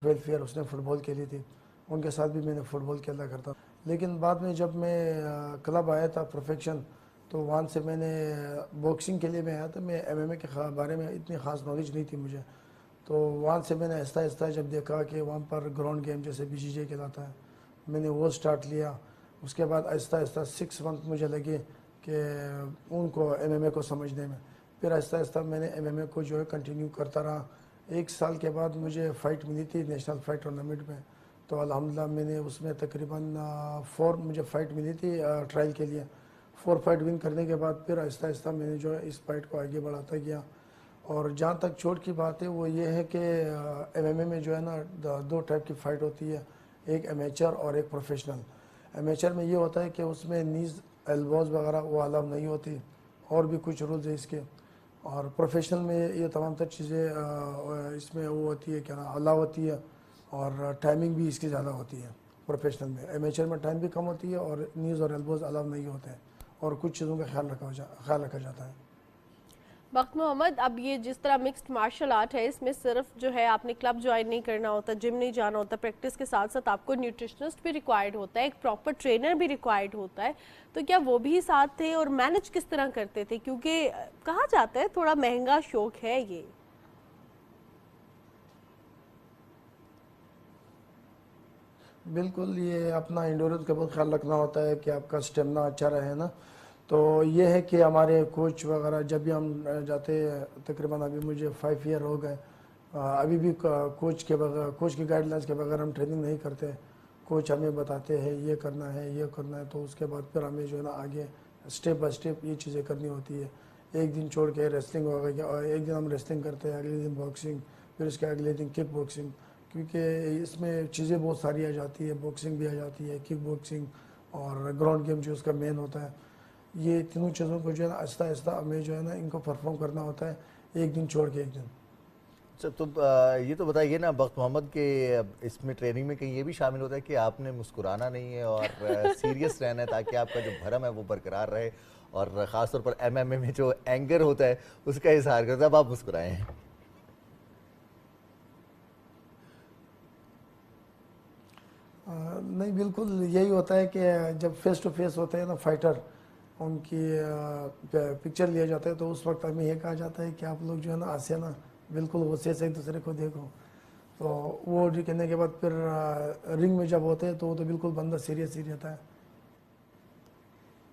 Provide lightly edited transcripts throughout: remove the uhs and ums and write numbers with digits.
Welfare اس نے fit بال کھیلی تھی، ان کے ساتھ بھی میں نے فٹ بال کھیلا کرتا. لیکن بعد میں جب میں کلب آیا تھا پروفیکشن، تو وہاں سے میں نے باکسنگ کے لیے میں آیا تھا. میں ایم ایم اے کے بارے میں اتنی خاص نالج نہیں تھی مجھے. تو وہاں سے میں نے آہستہ آہستہ جب دیکھا کہ وہاں پر گراؤنڈ گیم جیسے بی جی جے کھلاتا ہے، میں نے وہ سٹارٹ لیا. اس کے بعد آہستہ آہستہ 6 منتھ مجھے لگے کہ ان کو ایم ایم اے کو سمجھنے میں. پھر آہستہ آہستہ میں نے ایم ایم اے کو جو ہے کنٹینیو کرتا رہا. 1 سال کے بعد مجھے فائٹ ملی تھی نیشنل فائٹ ٹورنامنٹ میں. تو الحمدللہ میں نے اس میں تقریباً 4 مجھے فائٹ ملی تھی ٹرائل کے لیے. 4 فائٹ ون کرنے کے بعد پھر آہستہ آہستہ میں نے جو ہے اس فائٹ کو آگے بڑھاتا گیا. اور جہاں تک چوٹ کی بات ہے وہ یہ ہے کہ ایم ایم اے میں جو ہے نا 2 ٹائپ کی فائٹ ہوتی ہے، ایک امیچر اور ایک پروفیشنل. امیچر میں یہ ہوتا ہے کہ اس میں نیز ایلبوز وغیرہ وہ الاؤ نہیں ہوتی، اور بھی کچھ رولز ہیں اس کے. اور پروفیشنل میں یہ تمام تر چیزیں اس میں وہ ہوتی ہے، کیا نا الاؤ ہوتی ہے، اور ٹائمنگ بھی اس کی زیادہ ہوتی ہے پروفیشنل میں. امیچر میں ٹائم بھی کم ہوتی ہے اور نیز اور ایلبوز الاؤ نہیں ہوتے ہیں، اور کچھ چیزوں کا خیال رکھا جاتا ہے. بخت محمد، اب یہ جس طرح مکسڈ مارشل آرٹ ہے، اس میں صرف جو ہے آپ نے کلب جوائن نہیں کرنا ہوتا، جم نہیں جانا ہوتا، پریکٹس کے ساتھ ساتھ آپ کو نیوٹریشنسٹ بھی ریکوائرڈ ہوتا ہے، ایک پراپر ٹرینر بھی ریکوائرڈ ہوتا ہے. تو کیا وہ بھی ساتھ تھے اور مینج کس طرح کرتے تھے؟ کیونکہ کہا جاتا ہے تھوڑا مہنگا شوق ہے یہ. بالکل، یہ اپنا انڈورنس کا بہت خیال رکھنا ہوتا ہے کہ آپ کا اسٹیمنا اچھا رہے نا. تو یہ ہے کہ ہمارے کوچ وغیرہ جب بھی ہم جاتے، تقریباً ابھی مجھے 5 ایئر ہو گئے، ابھی بھی کوچ کی گائیڈ لائنس کے بغیر ہم ٹریننگ نہیں کرتے. کوچ ہمیں بتاتے ہیں یہ کرنا ہے یہ کرنا ہے، تو اس کے بعد پھر ہمیں جو ہے نا آگے اسٹیپ بائی اسٹیپ یہ چیزیں کرنی ہوتی ہے. ایک دن چھوڑ کے ریسلنگ ہوگا، اور ایک دن ہم ریسلنگ کرتے ہیں، اگلے دن باکسنگ، پھر اس کے اگلے دن کک باکسنگ. کیونکہ اس میں چیزیں بہت ساری آ جاتی ہے، باکسنگ بھی آ جاتی ہے، کک باکسنگ اور گراؤنڈ گیم جو اس کا مین ہوتا ہے. یہ تینوں چیزوں کو جو ہے نا آہستہ آہستہ ہمیں جو ہے نا ان کو پرفارم کرنا ہوتا ہے، ایک دن چھوڑ کے ایک دن. اچھا، تو یہ تو بتائیے نا بخت محمد کہ اس میں ٹریننگ میں کہیں یہ بھی شامل ہوتا ہے کہ آپ نے مسکرانا نہیں ہے اور سیریس رہنا ہے تاکہ آپ کا جو بھرم ہے وہ برقرار رہے، اور خاص طور پر ایم ایم اے میں جو اینگر ہوتا ہے اس کا اظہار کرتا ہے، اب آپ مسکرائیں. نہیں، بالکل یہی ہوتا ہے کہ جب فیس ٹو فیس ہوتے ہیں نا فائٹر، ان کی پکچر لیا جاتا ہے، تو اس وقت ہمیں یہ کہا جاتا ہے کہ آپ لوگ جو ہے نا آسے نا بالکل غصے سے ایک دوسرے کو دیکھو. تو وہ کہنے کے بعد پھر رنگ میں جب ہوتے ہیں تو وہ تو بالکل بندہ سیریس ہی رہتا ہے.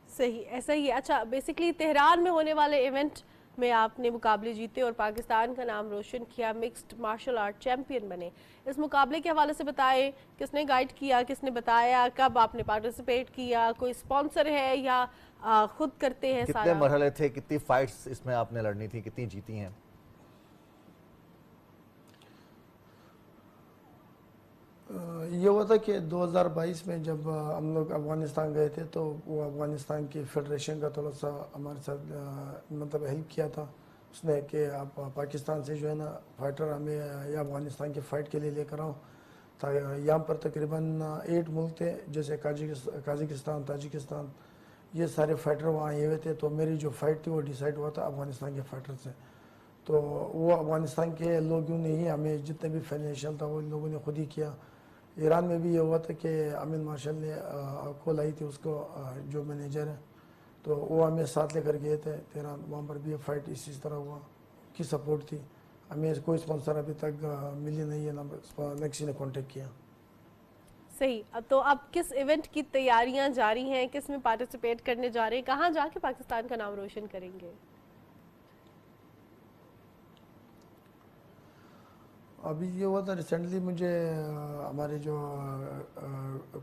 صحیح، ایسا ہی ہے. اچھا، بیسکلی تہران میں ہونے والے ایونٹ میں آپ نے مقابلے جیتے اور پاکستان کا نام روشن کیا، مکسڈ مارشل آرٹ چیمپئن بنے. اس مقابلے کے حوالے سے بتائیں، کس نے گائیڈ کیا، کس نے بتایا، کب آپ نے پارٹیسپیٹ کیا، کوئی سپانسر ہے یا خود کرتے ہیں کتنے سارا؟ مرحلے تھے، کتنی فائٹس اس میں آپ نے لڑنی تھی، کتنی جیتی ہیں؟ یہ ہوا تھا کہ 2022 میں جب ہم لوگ افغانستان گئے تھے، تو وہ افغانستان کی فیڈریشن کا تھوڑا سا ہمارے ساتھ مطلب ہیلپ کیا تھا اس نے کہ آپ پاکستان سے جو ہے نا فائٹر ہمیں یا افغانستان کی فائٹ کے لیے لے کر آؤ. یہاں پر تقریباً 8 ملک تھے، جیسے قازقستان، تاجکستان، یہ سارے فائٹر وہاں آئے ہوئے تھے. تو میری جو فائٹ تھی وہ ڈیسائیڈ ہوا تھا افغانستان کے فائٹر سے. تو وہ افغانستان کے لوگوں نے ہی ہمیں جتنے بھی فائنینشیل تھا وہ ان لوگوں نے خود ہی کیا. ایران میں بھی یہ ہوا تھا کہ امین مارشل نے کال آئی تھی اس کو، جو مینیجر ہے، تو وہ ہمیں ساتھ لے کر گئے تھے تہران. وہاں پر بھی فائٹ اسی طرح ہوا، کی سپورٹ تھی. ہمیں کوئی اسپانسر ابھی تک ملی نہیں ہے، نہ کسی نے کانٹیکٹ کیا. صحیح. تو اب کس ایونٹ کی تیاریاں جاری ہیں، کس میں پارٹیسپیٹ کرنے جا رہے ہیں، کہاں جا کے پاکستان کا نام روشن کریں گے؟ ابھی یہ ہوا تھا ریسنٹلی، مجھے ہمارے جو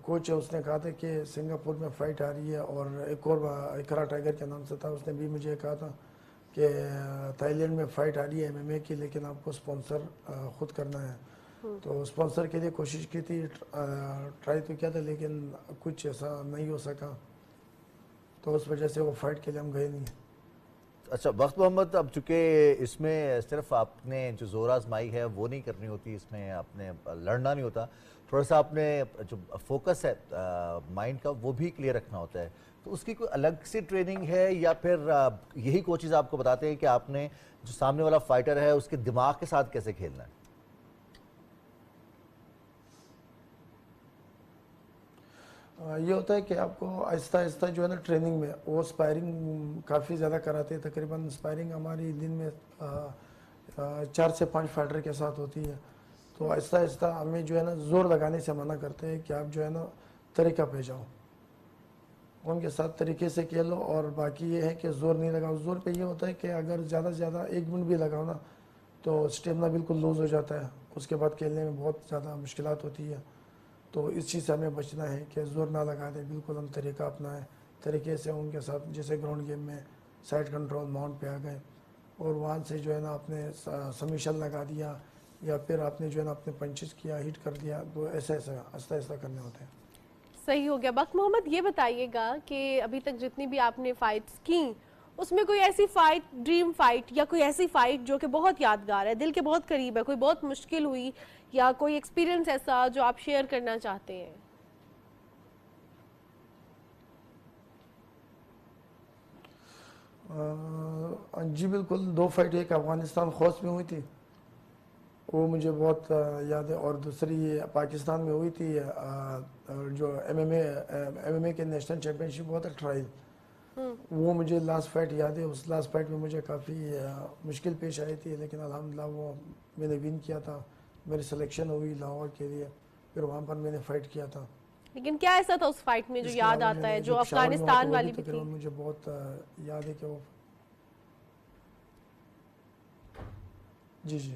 کوچ ہے اس نے کہا تھا کہ سنگاپور میں فائٹ آ رہی ہے، اور ایک اور اقرا ٹائگر کے نام سے تھا، اس نے بھی مجھے کہا تھا کہ تھائی لینڈ میں فائٹ آ رہی ہے ایم ایم اے کی، لیکن آپ کو سپانسر خود کرنا ہے. تو سپانسر کے لیے کوشش کی تھی، ٹرائی تو کیا تھا، لیکن کچھ ایسا نہیں ہو سکا، تو اس وجہ سے وہ فائٹ کے لیے ہم گئے نہیں. اچھا بخت محمد، اب چونکہ اس میں صرف آپ نے جو زور آزمائی ہے وہ نہیں کرنی ہوتی، اس میں آپ نے لڑنا نہیں ہوتا، تھوڑا سا آپ نے جو فوکس ہے مائنڈ کا وہ بھی کلیئر رکھنا ہوتا ہے. تو اس کی کوئی الگ سی ٹریننگ ہے یا پھر یہی کوچز آپ کو بتاتے ہیں کہ آپ نے جو سامنے والا فائٹر ہے اس کے دماغ کے ساتھ کیسے کھیلنا ہے؟ یہ ہوتا ہے کہ آپ کو آہستہ آہستہ جو ہے نا ٹریننگ میں وہ اسپائرنگ کافی زیادہ کراتے ہیں. تقریباً اسپائرنگ ہماری دن میں 4 سے 5 فائٹر کے ساتھ ہوتی ہے. تو آہستہ آہستہ ہمیں جو ہے نا زور لگانے سے منع کرتے ہیں کہ آپ جو ہے نا طریقہ پہ جاؤ, ان کے ساتھ طریقے سے کھیلو. اور باقی یہ ہے کہ زور نہیں لگاؤ. زور پہ یہ ہوتا ہے کہ اگر زیادہ سے زیادہ 1 منٹ بھی لگاؤ نا تو اسٹیمنا بالکل لوز ہو جاتا ہے, اس کے بعد کھیلنے میں بہت زیادہ مشکلات ہوتی ہے. تو اس چیز سے ہمیں بچنا ہے کہ زور نہ لگا دیں, بالکل ہم طریقہ اپنائیں, طریقے سے ان کے ساتھ. جیسے گراؤنڈ گیم میں سائڈ کنٹرول ماؤنٹ پہ آ گئے اور وہاں سے جو ہے نا آپ نے سمیشن لگا دیا یا پھر آپ نے جو ہے نا اپنے پنچز کیا, ہٹ کر دیا. تو ایسا ایسا آہستہ آہستہ کرنے ہوتے ہیں. صحیح ہو گیا. بخت محمد یہ بتائیے گا کہ ابھی تک جتنی بھی آپ نے فائٹس کی اس میں کوئی ایسی فائٹ, ڈریم فائٹ یا کوئی ایسی فائٹ جو کہ بہت یادگار ہے, دل کے بہت قریب ہے, کوئی بہت مشکل ہوئی یا کوئی ایکسپیرینس ایسا جو آپ شیئر کرنا چاہتے ہیں؟ جی بالکل, 2 فائٹ ایک افغانستان خوست میں ہوئی تھی, وہ مجھے بہت یاد ہے. اور دوسری پاکستان میں ہوئی تھی جو ایم ایم اے کے نیشنل چیمپئن شپ ہوا تھا ٹرائل, وہ مجھے لاسٹ فائٹ یاد ہے. اس لاسٹ فائٹ میں مجھے کافی مشکل پیش آئی تھی, لیکن الحمدللہ وہ میں نے ون کیا تھا. میری سلیکشن ہوئی لاہور کے لیے, پھر وہاں پر میں نے فائٹ کیا تھا. لیکن کیا ایسا تھا اس فائٹ میں جو اس کے یاد علاوہ آتا میں ہے نے جو پشاور میں ہوا تھا, افغانستان وہ بھی والی بھی تھی؟ تقریباً مجھے بہت یاد ہے کہ وہ جی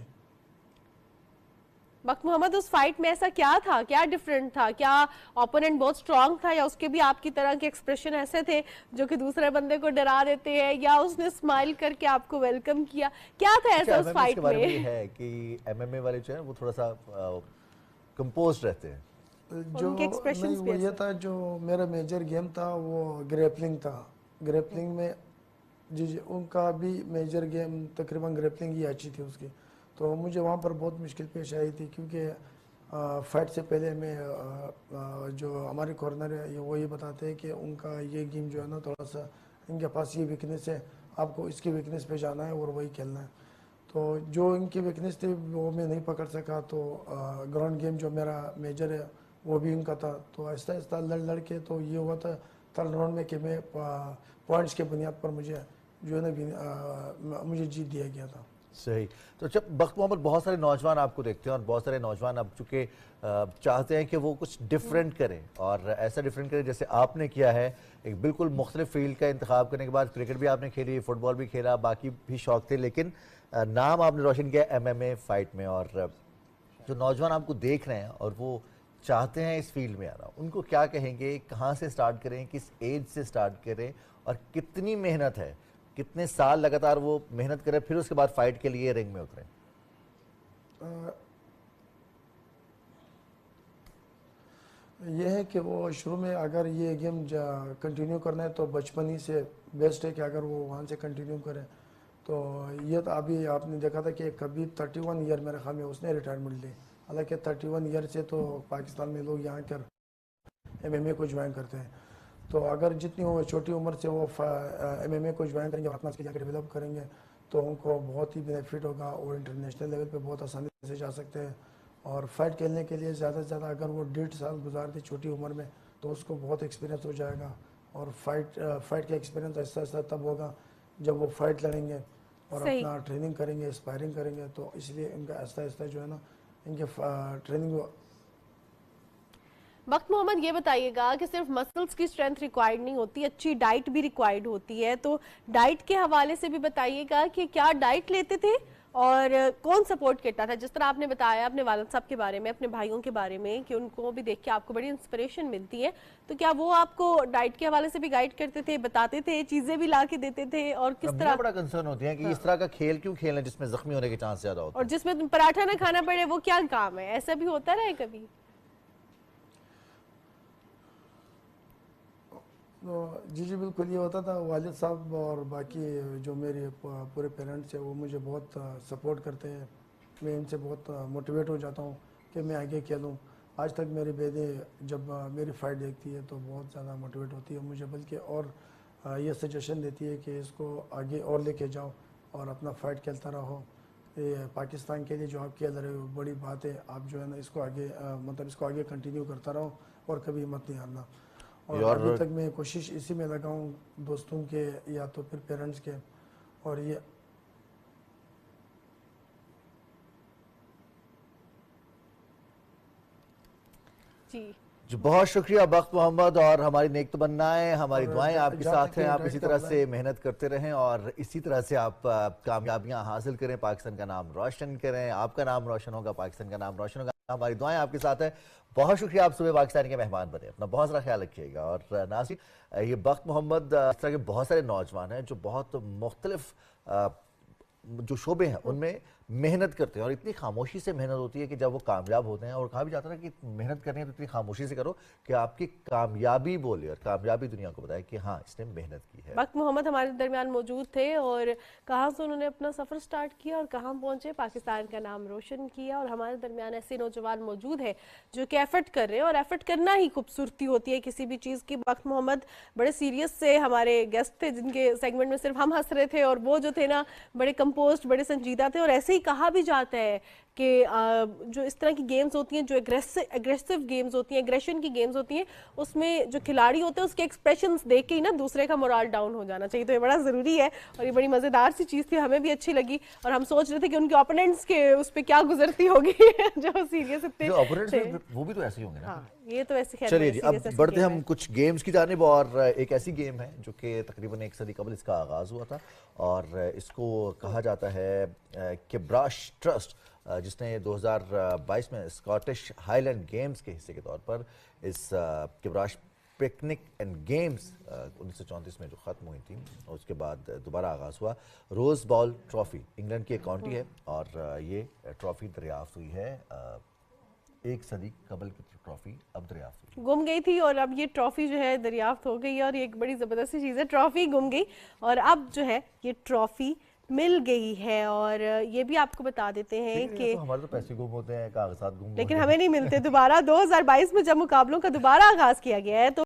بخت محمد اس فائٹ میں ایسا کیا تھا, کیا ڈیفرنٹ تھا؟ کیا اوپوننٹ بہت سٹرونگ تھا یا اس کے بھی آپ کی طرح کے ایکسپریشن ایسے تھے جو کہ دوسرے بندے کو ڈرا دیتے ہیں, یا اس نے اسمائل کر کے آپ کو ویلکم کیا؟ کیا تھا ایسا اس فائٹ کے بارے میں میں؟ یہ ہے کہ ایم ایم اے والے جو ہیں وہ تھوڑا سا کمپوزڈ رہتے ہیں. جو ان کے نہیں, ایکسپریشنز بھی وہ یہ ایسے تھا جو میرا میجر گیم تھا وہ گریپلنگ تھا. گریپلنگ میں جی ان کا بھی میجر گیم تقریباً گریپلنگ ہی اچھی تھی اس کی. تو مجھے وہاں پر بہت مشکل پیش آئی تھی, کیونکہ فائٹ سے پہلے میں جو ہمارے کارنر ہے وہ یہ بتاتے ہیں کہ ان کا یہ گیم جو ہے نا تھوڑا سا ان کے پاس یہ ویکنیس ہے, آپ کو اس کی ویکنیس پہ جانا ہے اور وہی کھیلنا ہے. تو جو ان کی ویکنیس تھی وہ میں نہیں پکڑ سکا. تو گراؤنڈ گیم جو میرا میجر ہے وہ بھی ان کا تھا. تو آہستہ آہستہ لڑ کے تو یہ ہوا تھا تھرڈ راؤنڈ میں کہ میں پوائنٹس کے بنیاد پر مجھے جو ہے نا مجھے جیت دیا گیا تھا. صحیح. تو جب بخت محمد بہت سارے نوجوان آپ کو دیکھتے ہیں اور بہت سارے نوجوان اب چونکہ چاہتے ہیں کہ وہ کچھ ڈیفرنٹ کریں اور ایسا ڈیفرنٹ کریں جیسے آپ نے کیا ہے, ایک بالکل مختلف فیلڈ کا انتخاب کرنے کے بعد کرکٹ بھی آپ نے کھیلی, فٹ بال بھی کھیلا, باقی بھی شوق تھے, لیکن نام آپ نے روشن کیا ایم ایم اے فائٹ میں. اور جو نوجوان آپ کو دیکھ رہے ہیں اور وہ چاہتے ہیں اس فیلڈ میں آنا, ان کو کیا کہیں گے, کہاں سے سٹارٹ کریں, کس ایج سے سٹارٹ کریں اور کتنی محنت ہے, کتنے سال لگاتار وہ محنت کریں پھر اس کے بعد فائٹ کے لیے رنگ میں اتریں؟ یہ ہے کہ وہ شروع میں اگر یہ گیم کنٹینیو کرنا ہے تو بچپن ہی سے بیسٹ ہے کہ اگر وہ وہاں سے کنٹینیو کرے. تو یہ تو ابھی آپ نے دیکھا تھا کہ کبھی 31 ایئر میرے خیال میں اس نے ریٹائرمنٹ لی, حالانکہ 31 ایئر سے تو پاکستان میں لوگ یہاں کر ایم ایم اے کو جوائن کرتے ہیں. تو اگر جتنی چھوٹی عمر سے وہ ایم ایم اے کو جوائن کریں گے, اپنا اسکل جا کے ڈیولپ کریں گے تو ان کو بہت ہی بینیفٹ ہوگا. اور انٹرنیشنل لیول پہ بہت آسانی سے جا سکتے ہیں. اور فائٹ کھیلنے کے لیے زیادہ سے زیادہ اگر وہ 1.5 سال گزار دے چھوٹی عمر میں تو اس کو بہت ایکسپیرینس ہو جائے گا. اور فائٹ کا ایکسپیرینس ایسا ایسا تب ہوگا جب وہ فائٹ لڑیں گے اور صحیح. اپنا ٹریننگ کریں گے, اسپائرنگ کریں گے. تو اس لیے ان کا آہستہ آہستہ جو ہے نا ان کے ٹریننگ. بخت محمد یہ بتائیے گا کہ صرف مسلز کی اسٹرینتھ ریکوائرڈ نہیں ہوتی, اچھی ڈائٹ بھی ریکوائرڈ ہوتی ہے. تو ڈائٹ کے حوالے سے بھی بتائیے گا کہ کیا ڈائٹ لیتے تھے اور کون سپورٹ کرتا تھا؟ جس طرح آپ نے بتایا اپنے والد صاحب کے بارے میں, اپنے بھائیوں کے بارے میں کہ ان کو بھی دیکھ کے آپ کو بڑی انسپریشن ملتی ہے, تو کیا وہ آپ کو ڈائٹ کے حوالے سے بھی گائیڈ کرتے تھے, بتاتے تھے, چیزیں بھی لا کے دیتے تھے؟ اور کس طرح بڑا کنسرن ہوتی ہیں کہ اس طرح کا کھیل کیوں کھیلنا جس میں زخمی ہونے کے چانس زیادہ ہوتے ہیں, اور جس میں پراٹھا نہ کھانا پڑے وہ کیا کام ہے؟ ایسا بھی ہوتا رہے کبھی؟ جی بالکل یہ ہوتا تھا. والد صاحب اور باقی جو میرے پورے پیرنٹس ہیں وہ مجھے بہت سپورٹ کرتے ہیں. میں ان سے بہت موٹیویٹ ہو جاتا ہوں کہ میں آگے کھیلوں. آج تک میری بیٹی جب میری فائٹ دیکھتی ہے تو بہت زیادہ موٹیویٹ ہوتی ہے مجھے, بلکہ اور یہ سجیشن دیتی ہے کہ اس کو آگے اور لے کے جاؤ اور اپنا فائٹ کھیلتا رہو. یہ پاکستان کے لیے جو آپ کھیل رہے ہو بڑی بات ہے, آپ جو ہے نا اس کو آگے مطلب اس کو آگے کنٹینیو کرتا رہو اور کبھی ہمت نہیں ہارنا. اور ابھی تک میں کوشش اسی میں لگا ہوں دوستوں کے یا تو پھر پیرنٹس کے. اور یہ جی بہت شکریہ بخت محمد, اور ہماری نیک تمنائیں, ہماری دعائیں آپ کے ساتھ ہیں. آپ اسی طرح سے محنت کرتے رہیں اور اسی طرح سے آپ کامیابیاں حاصل کریں, پاکستان کا نام روشن کریں. آپ کا نام روشن ہوگا, پاکستان کا نام روشن ہوگا. ہماری دعائیں آپ کے ساتھ ہیں. بہت شکریہ, آپ صبح پاکستان کے مہمان بنے. اپنا بہت سارا خیال رکھیے گا. اور ناظرین, یہ بخت محمد اس طرح کے بہت سارے نوجوان ہیں جو بہت مختلف جو شعبے ہیں ان میں محنت کرتے ہیں, اور اتنی خاموشی سے محنت ہوتی ہے کہ جب وہ کامیاب ہوتے ہیں, اور کہا بھی جاتا ہے کہ محنت کرنی ہے تو اتنی خاموشی سے کرو کہ آپ کی کامیابی بولے اور کامیابی دنیا کو بتائے کہ ہاں اس نے محنت کی ہے. بخت محمد ہمارے درمیان موجود تھے, اور کہاں سے انہوں نے اپنا سفر سٹارٹ کیا اور کہاں پہنچے, پاکستان کا نام روشن کیا. اور ہمارے درمیان ایسے نوجوان موجود ہیں جو کہ ایفرٹ کر رہے ہیں, اور ایفرٹ کرنا ہی خوبصورتی ہوتی ہے کسی بھی چیز کی. بخت محمد بڑے سیریس سے ہمارے گیسٹ تھے جن کے سیگمنٹ میں صرف ہم ہنس رہے تھے, اور وہ جو تھے نا بڑے کمپوزڈ, بڑے سنجیدہ تھے. اور ایسے ہی کہا بھی جاتا ہے کہ جو اس طرح کی گیمز ہوتی ہیں, جو ایگریسو گیمز ہوتی ہیں, ایگریشن کی گیمز ہوتی ہیں, اس میں جو کھلاڑی ہوتے ہیں اس کے ایکسپریشنز دیکھ کے ہی نا دوسرے کا مورال ڈاؤن ہو جانا چاہیے. تو یہ بڑا ضروری ہے, اور یہ بڑی مزیدار سی چیز تھی, ہمیں بھی اچھی لگی. اور ہم سوچ رہے تھے کہ ان کے اوپوننٹس کے اس پہ کیا گزرتی ہوگی جو سیریس اتنے وہ بھی تو ایسے ہی ہوں گے نا. یہ تو ایسے خیر. چلیے جی, اب بڑھتے ہم کچھ گیمز کی جانب, اور ایک ایسی گیم ہے جو کہ تقریباً 1 صدی قبل اس کا آغاز ہوا تھا, اور اس کو کہا جاتا ہے کبراش ٹرسٹ, جس نے 2022 میں اسکاٹش ہائی لینڈ گیمز کے حصے کے طور پر اس کبراش پکنک اینڈ گیمز 1934 میں جو ختم ہوئی تھی, اور اس کے بعد دوبارہ آغاز ہوا. روز بال ٹرافی انگلینڈ کی ایک کاؤنٹی ہے, اور یہ ٹرافی دریافت ہوئی ہے 1 صدی قبل کی ٹرافی اب دریافت ہوئی, گم گئی تھی, اور اب یہ ٹرافی جو ہے دریافت ہو گئی ہے. اور یہ ایک بڑی زبردست چیز ہے, ٹرافی گم گئی اور اب جو ہے یہ ٹرافی مل گئی ہے. اور یہ بھی آپ کو بتا دیتے ہیں کہ ہمارے تو پیسے گم ہوتے ہیں, کاغذات گم ہوتے ہیں, لیکن ہمیں نہیں ملتے دوبارہ. 2022 میں جب مقابلوں کا دوبارہ آغاز کیا گیا ہے تو